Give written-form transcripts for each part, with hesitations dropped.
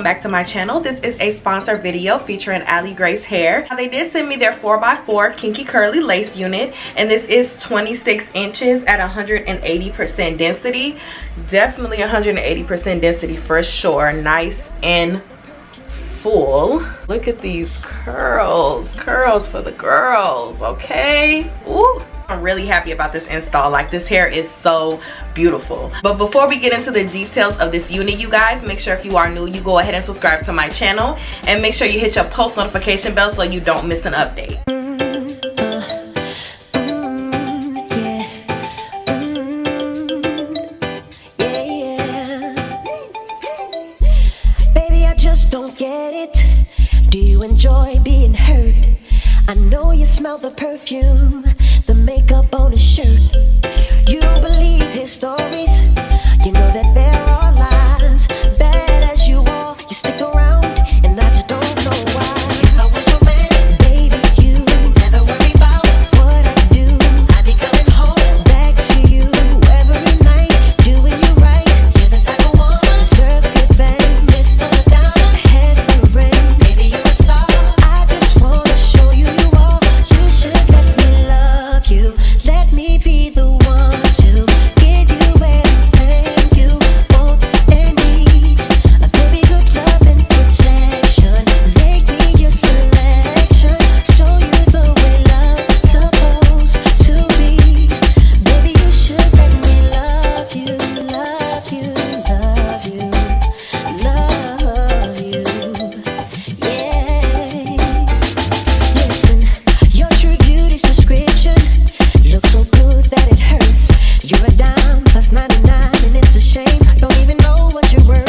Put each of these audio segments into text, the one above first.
back to my channel. This is a sponsored video featuring Aligrace Hair. Now, they did send me their 4x4 Kinky Curly Lace unit, and this is 26 inches at 180% density. Definitely 180% density for sure. Nice and full. Look at these curls. Curls for the girls, okay? Ooh. I'm really happy about this install. Like, this hair is so beautiful. But before we get into the details of this unit, you guys, make sure if you are new, you go ahead and subscribe to my channel, and make sure you hit your post notification bell so you don't miss an update. Baby, I just don't get it. Do you enjoy being hurt? I know you smell the perfume, the makeup on his shirt. You don't believe his stories. You know that there are lies. Bad as you are, you stick around, and I just don't know why. If I was your man, baby, you never worry about what I do. I'd be coming home back to you every night, doing you right. You're the type of woman to deserve a good bang. Fist full of diamonds, head full of rain. Baby, you're a star. I just wanna show you you are. You should let me love you. Let me be the one to give you everything you want and need. A baby, good love and protection. Make me your selection. Show you the way love's supposed to be. Baby, you should let me love you, love you, love you, love you. Yeah. Listen, your true beauty's description looks so good that it hurts. You're a dime plus 99, and it's a shame. Don't even know what you're worth.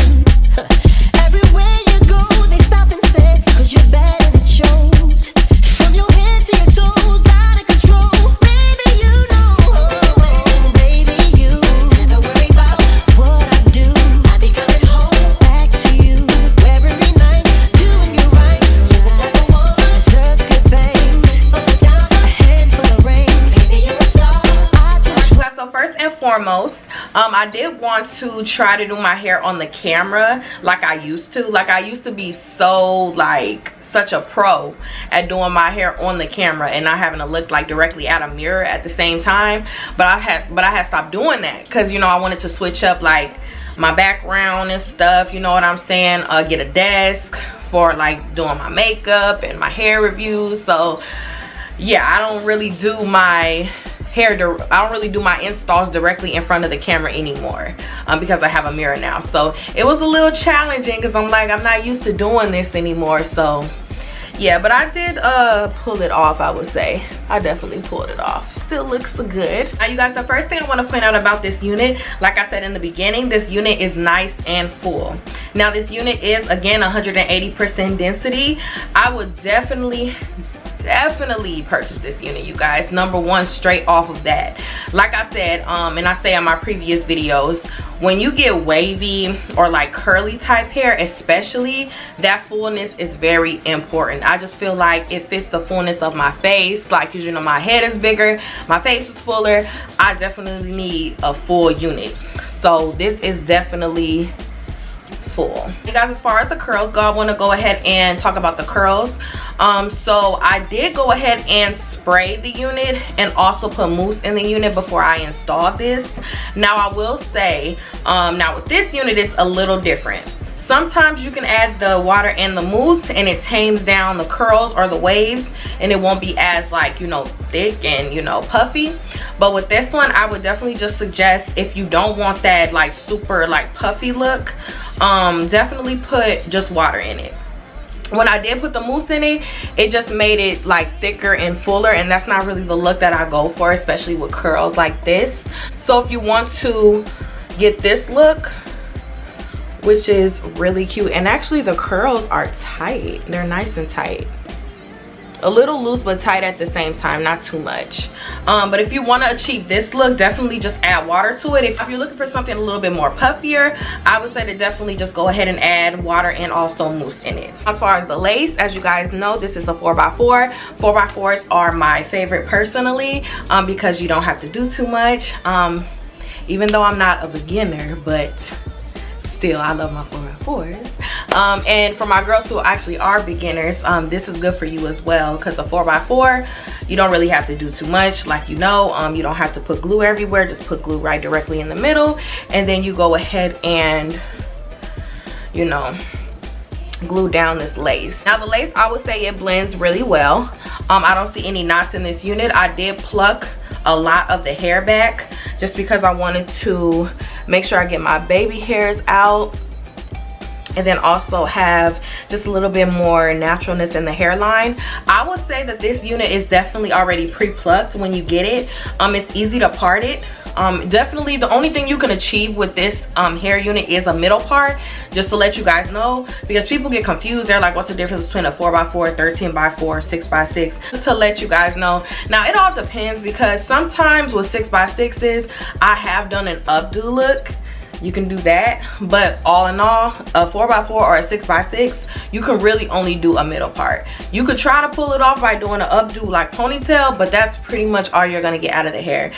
Everywhere you go, they stop and stare, 'cause you're bad and it shows. From your head to your toes, out of control. Baby, you know. Baby, you never worry about what I do. I'll be coming home back to you every night, doing you right. You're the type of woman that deserves good things. Full of diamonds, a handful of rings. Baby, you're a star. I just So first and foremost, I did want to try to do my hair on the camera like I used to. Like, I used to be so like such a pro at doing my hair on the camera and not having to look like directly at a mirror at the same time. But I had stopped doing that because, you know, I wanted to switch up like my background and stuff, you know what I'm saying? Get a desk for like doing my makeup and my hair reviews. So yeah, I don't really do my installs directly in front of the camera anymore, because I have a mirror now. So it was a little challenging because I'm like, I'm not used to doing this anymore. So yeah, but I did pull it off. I would say I definitely pulled it off. Still looks good. Now you guys, the first thing I want to point out about this unit, like I said in the beginning, this unit is nice and full. Now this unit is again 180% density. I would definitely purchase this unit, you guys. Number one, straight off of that. Like I said, and I say in my previous videos, when you get wavy or like curly type hair, especially, that fullness is very important. I just feel like it fits the fullness of my face. Like, 'cause you know, my head is bigger, my face is fuller. I definitely need a full unit. So this is definitely full. You guys, as far as the curls go, I want to go ahead and talk about the curls. So I did go ahead and spray the unit and also put mousse in the unit before I installed this. Now I will say, now with this unit, it's a little different. Sometimes you can add the water and the mousse and it tames down the curls or the waves, and it won't be as like, you know, thick and, you know, puffy. But with this one, I would definitely just suggest, if you don't want that like super like puffy look, definitely put just water in it. When I did put the mousse in it, it just made it like thicker and fuller, and that's not really the look that I go for, especially with curls like this. So if you want to get this look, which is really cute, and actually the curls are tight, they're nice and tight. A little loose but tight at the same time, not too much. But if you want to achieve this look, definitely just add water to it. If you're looking for something a little bit more puffier, I would say to definitely just go ahead and add water and also mousse in it. As far as the lace, as you guys know, this is a 4x4. 4x4s are my favorite personally, because you don't have to do too much. Even though I'm not a beginner, but still, I love my 4x4s. And for my girls who actually are beginners, this is good for you as well, because a 4x4, you don't really have to do too much. Like, you know, you don't have to put glue everywhere. Just put glue right directly in the middle, and then you go ahead and, you know, glue down this lace. Now the lace, I would say it blends really well. I don't see any knots in this unit. I did pluck a lot of the hair back just because I wanted to make sure I get my baby hairs out, and then also have just a little bit more naturalness in the hairline. I would say that this unit is definitely already pre-plucked when you get it. It's easy to part it. Definitely the only thing you can achieve with this hair unit is a middle part, just to let you guys know, because people get confused. They're like, what's the difference between a 4x4, 13x4, 6x6? Just to let you guys know. Now it all depends, because sometimes with 6x6s I have done an updo look. You can do that, but all in all, a 4x4 or a 6x6, you can really only do a middle part. You could try to pull it off by doing an updo like ponytail, but that's pretty much all you're gonna get out of the hair,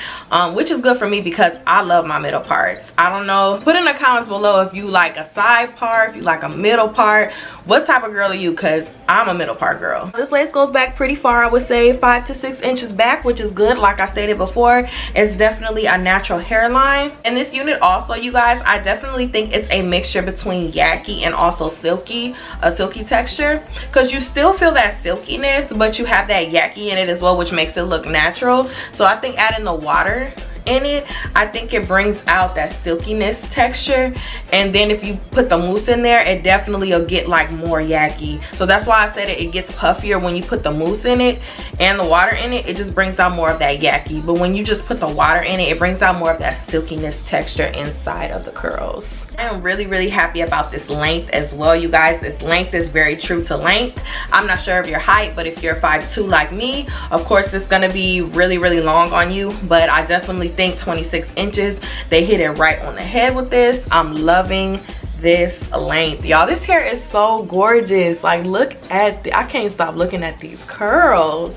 which is good for me because I love my middle parts. I don't know, put in the comments below if you like a side part, if you like a middle part. What type of girl are you? Because I'm a middle part girl. This lace goes back pretty far. I would say 5 to 6 inches back, which is good. Like I stated before, it's definitely a natural hairline. And this unit also, you guys, I definitely think it's a mixture between yucky and also silky, a silky texture, because you still feel that silkiness, but you have that yucky in it as well, which makes it look natural. So I think adding the water in it, I think it brings out that silkiness texture, and then if you put the mousse in there, it definitely will get like more yucky. So that's why I said it gets puffier when you put the mousse in it and the water in it. It just brings out more of that yucky, but when you just put the water in it, it brings out more of that silkiness texture inside of the curls. I am really happy about this length as well, you guys. This length is very true to length. I'm not sure of your height, but if you're 5'2" like me, of course it's gonna be really long on you, but I definitely think 26 inches, they hit it right on the head with this. I'm loving this length, y'all. This hair is so gorgeous. Like, look at I can't stop looking at these curls.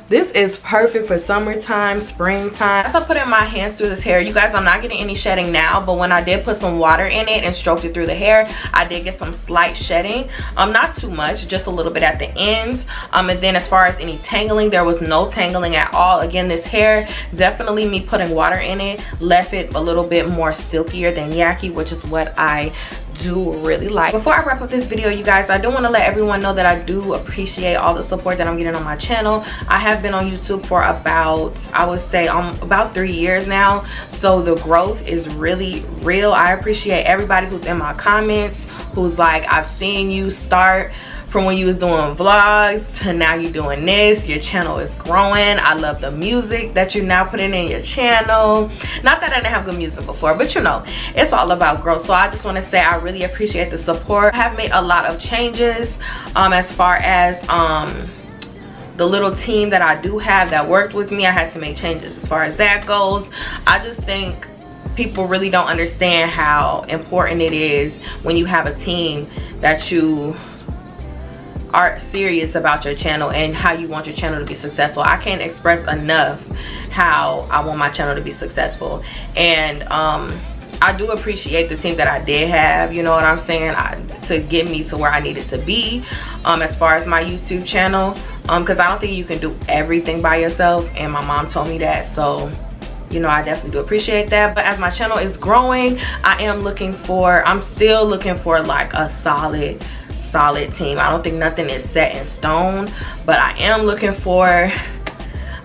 This is perfect for summertime, springtime. As I put in my hands through this hair, you guys, I'm not getting any shedding now, but when I did put some water in it and stroked it through the hair, I did get some slight shedding. Not too much, just a little bit at the ends. And then as far as any tangling, there was no tangling at all. Again, this hair, definitely me putting water in it left it a little bit more silkier than yucky, which is what I do really like. Before I wrap up this video, you guys, I do want to let everyone know that I do appreciate all the support that I'm getting on my channel. I have been on YouTube for about, I would say, about 3 years now, so the growth is really real. I appreciate everybody who's in my comments, who's like, I've seen you start from when you was doing vlogs to now you're doing this. Your channel is growing. I love the music that you're now putting in your channel. Not that I didn't have good music before, but you know, it's all about growth. So I just want to say I really appreciate the support. I have made a lot of changes as far as the little team that I do have that worked with me. I had to make changes as far as that goes. I just think people really don't understand how important it is when you have a team that you are serious about your channel and how you want your channel to be successful. I can't express enough how I want my channel to be successful, and I do appreciate the team that I did have, you know what I'm saying, to get me to where I needed to be as far as my YouTube channel, because I don't think you can do everything by yourself, and my mom told me that. So you know, I definitely do appreciate that. But as my channel is growing, I'm still looking for like a solid team. I don't think nothing is set in stone, but I am looking for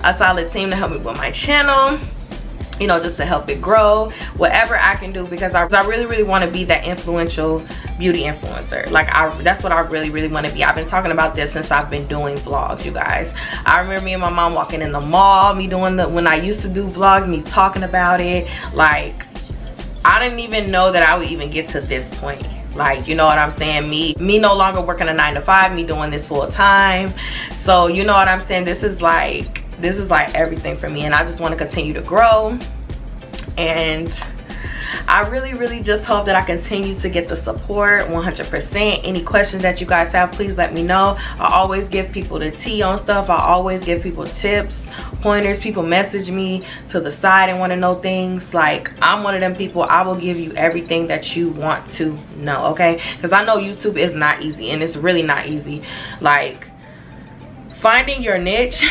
a solid team to help me with my channel, you know, just to help it grow, whatever I can do, because I really want to be that influential beauty influencer. Like, that's what I really want to be. I've been talking about this since I've been doing vlogs, you guys. I remember me and my mom walking in the mall, me doing when I used to do vlogs, me talking about it. Like, I didn't even know that I would even get to this point. Like, you know what I'm saying, me no longer working a 9 to 5, me doing this full time. So you know what I'm saying, this is like everything for me, and I just want to continue to grow. And I really just hope that I continue to get the support 100%. Any questions that you guys have, please let me know. I always give people the tea on stuff. I always give people tips, pointers. People message me to the side and want to know things. Like, I'm one of them people. I will give you everything that you want to know, okay? Because I know YouTube is not easy, and it's really not easy. Like, finding your niche,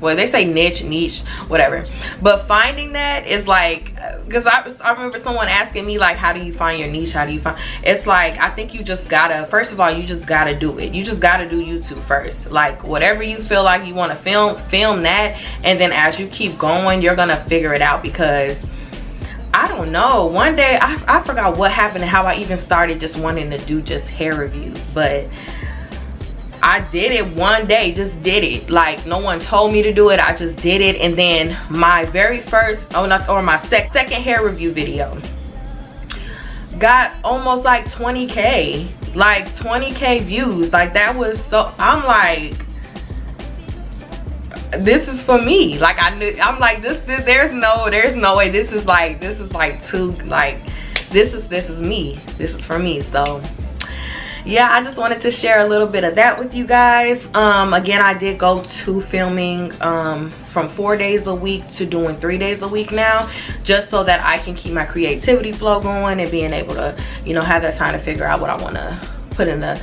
well, they say niche, whatever, but finding that is like, because I remember someone asking me, like, how do you find your niche? How do you find, it's like, I think you just gotta, first of all, you just gotta do it. You just gotta do YouTube first. Like, whatever you feel like you want to film that, and then as you keep going, you're gonna figure it out. Because I don't know, one day I forgot what happened and how I even started just wanting to do just hair reviews, but I did it one day, just did it. Like, no one told me to do it, I just did it. And then my very first, my second hair review video got almost like 20K, like 20K views. Like, that was so, I'm like, this is for me. Like, I'm like, this there's no way, this is too, like, this is me, this is for me. So yeah, I just wanted to share a little bit of that with you guys. Again, I did go to filming from 4 days a week to doing 3 days a week now, just so that I can keep my creativity flow going and being able to, you know, have that time to figure out what I want to put in the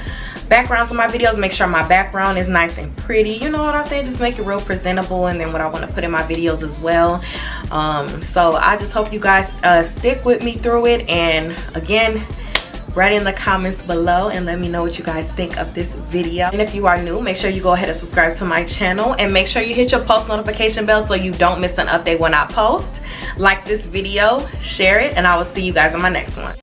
backgrounds of my videos. Make sure my background is nice and pretty, you know what I'm saying, just make it real presentable, and then what I want to put in my videos as well. So I just hope you guys stick with me through it, and again, write in the comments below and let me know what you guys think of this video. And if you are new, make sure you go ahead and subscribe to my channel, and make sure you hit your post notification bell so you don't miss an update when I post. Like this video, share it, and I will see you guys on my next one.